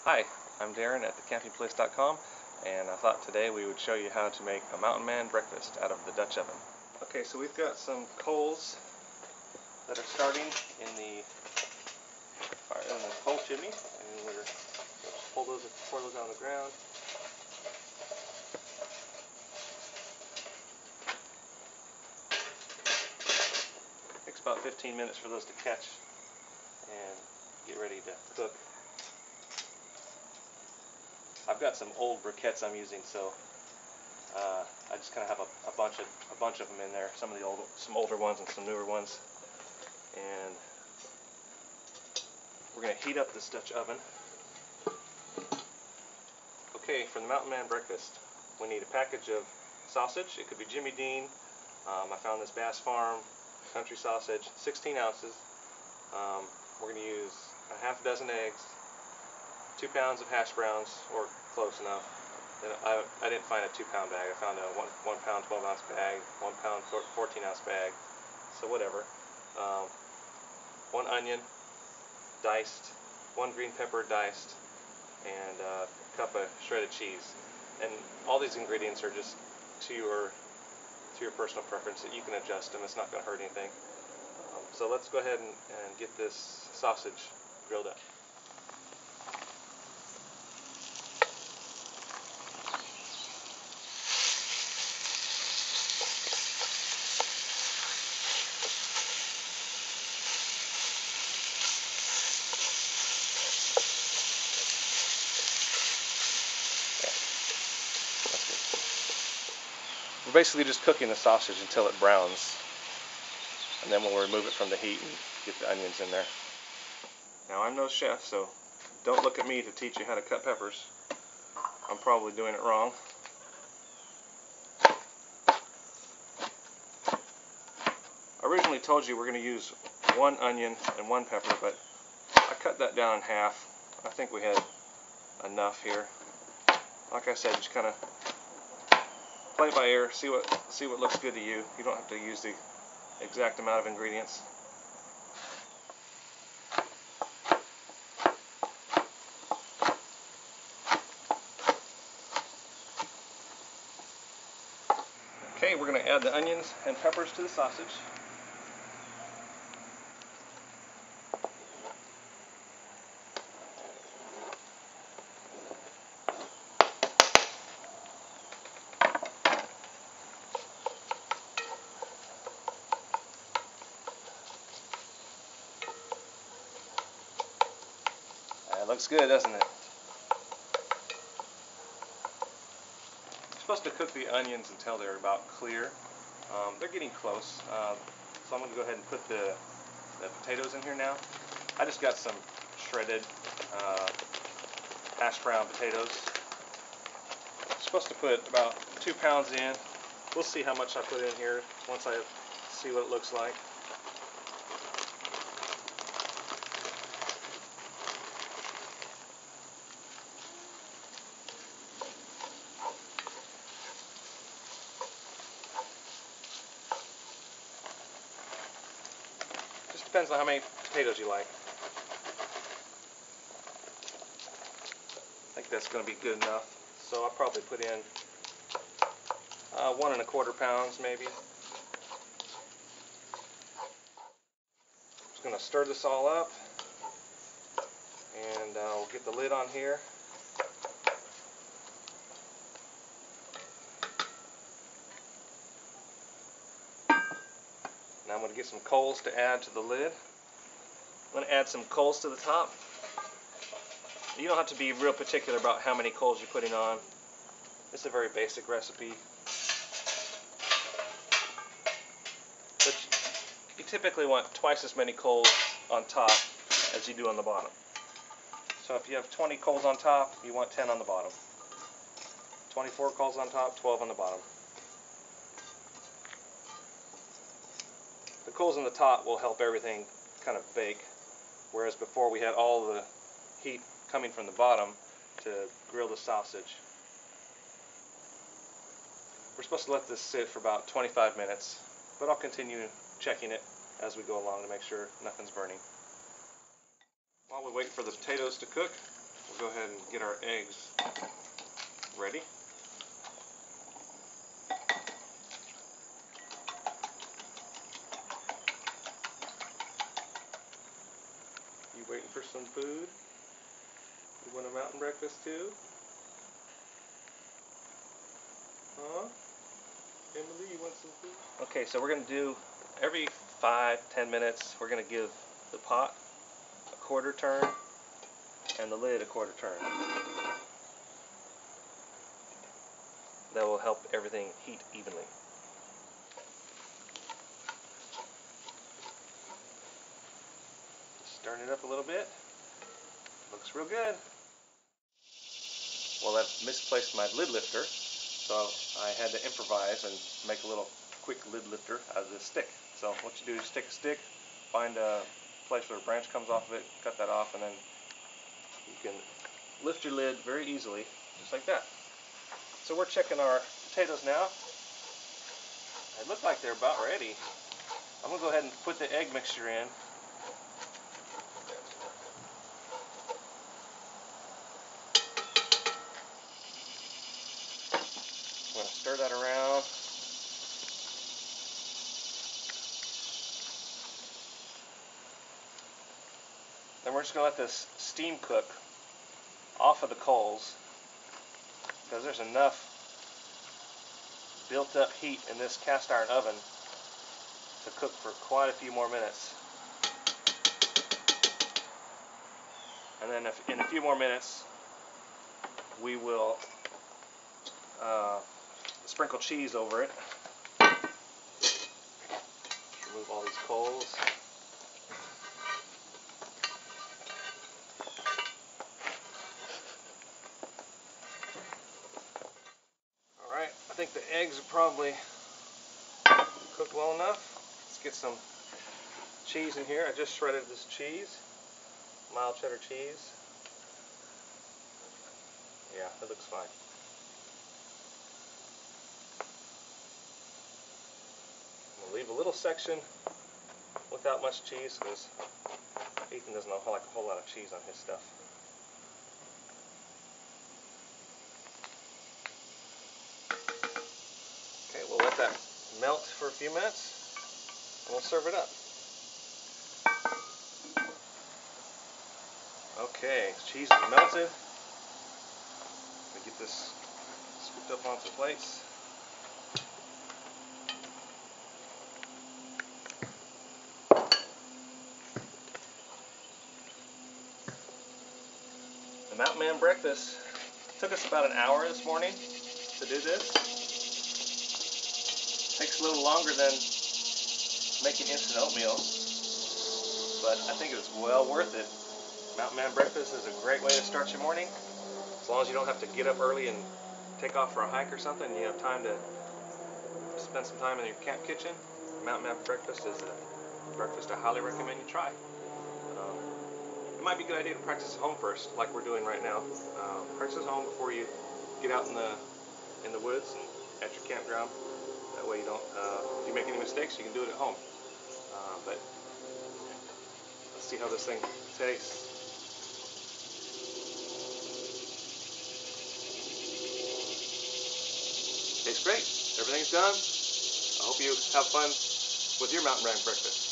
Hi, I'm Darren at thecampingplace.com, and I thought today we would show you how to make a mountain man breakfast out of the Dutch oven. Okay, so we've got some coals that are starting in the coal chimney, and we're pour those on the ground. It takes about 15 minutes for those to catch and get ready to cook. I've got some old briquettes I'm using, so I just kind of have a bunch of them in there. Some older ones and some newer ones. And we're going to heat up this Dutch oven. Okay, for the Mountain Man breakfast, we need a package of sausage. It could be Jimmy Dean. I found this Bass Farm country sausage, 16 ounces. We're going to use a half dozen eggs, 2 pounds of hash browns, or close enough. Then I didn't find a 2-pound bag. I found a 1 pound 12-ounce bag, 1 pound 14-ounce bag, so whatever. 1 onion diced, 1 green pepper diced, and a cup of shredded cheese. And all these ingredients are just to your personal preference. That you can adjust them. It's not going to hurt anything. So let's go ahead and get this sausage grilled up. We're basically just cooking the sausage until it browns, and then we'll remove it from the heat and get the onions in there. Now, I'm no chef, so don't look at me to teach you how to cut peppers. I'm probably doing it wrong. I originally told you we're going to use 1 onion and 1 pepper, but I cut that down in half. I think we had enough here. Like I said, just kind of play it by ear, see what looks good to you. You don't have to use the exact amount of ingredients. Okay, we're going to add the onions and peppers to the sausage. That looks good, doesn't it? You're supposed to cook the onions until they're about clear. They're getting close, so I'm going to go ahead and put the potatoes in here now. I just got some shredded hash brown potatoes. I'm supposed to put about 2 pounds in. We'll see how much I put in here once I see what it looks like. Just depends on how many potatoes you like. I think that's going to be good enough. So I'll probably put in 1 1/4 pounds maybe. Just going to stir this all up, and I'll get the lid on here. Now I'm going to get some coals to add to the lid. I'm going to add some coals to the top. You don't have to be real particular about how many coals you're putting on. It's a very basic recipe. But you typically want twice as many coals on top as you do on the bottom. So if you have 20 coals on top, you want 10 on the bottom. 24 coals on top, 12 on the bottom. The coals on the top will help everything kind of bake, whereas before we had all the heat coming from the bottom to grill the sausage. We're supposed to let this sit for about 25 minutes, but I'll continue checking it as we go along to make sure nothing's burning. While we wait for the potatoes to cook, we're go ahead and get our eggs ready. You waiting for some food? You want a mountain breakfast too? Huh? Emily, you want some food? Okay, so we're going to do every 5-10 minutes, we're going to give the pot a quarter turn and the lid a quarter turn. That will help everything heat evenly. Stirring it up a little bit. Looks real good. Well, I've misplaced my lid lifter, so I had to improvise and make a little quick lid lifter out of this stick. So what you do is take a stick, find a place where a branch comes off of it, cut that off, and then you can lift your lid very easily, just like that. So we're checking our potatoes now. They look like they're about ready. I'm going to go ahead and put the egg mixture in. I'm going to stir that around. Then we're just going to let this steam cook off of the coals, because there's enough built up heat in this cast iron oven to cook for quite a few more minutes. And then in a few more minutes we will sprinkle cheese over it. Remove all these coals. Alright, I think the eggs are probably cooked well enough. Let's get some cheese in here. I just shredded this cheese, mild cheddar cheese. Yeah, it looks fine. I'm going to leave a little section without much cheese because Ethan doesn't like a whole lot of cheese on his stuff. Okay, we'll let that melt for a few minutes and we'll serve it up. Okay, cheese is melted. Let me get this scooped up onto plates. The Mountain Man breakfast took us about an hour this morning to do this. Takes a little longer than making instant oatmeal, but I think it was well worth it. Mountain Man breakfast is a great way to start your morning. As long as you don't have to get up early and take off for a hike or something, you have time to spend some time in your camp kitchen. Mountain Man breakfast is a breakfast I highly recommend you try. It might be a good idea to practice at home first, like we're doing right now. Practice at home before you get out in the woods and at your campground. That way you don't, if you make any mistakes, you can do it at home. But let's see how this thing tastes. Tastes great. Everything's done. I hope you have fun with your Mountain Man breakfast.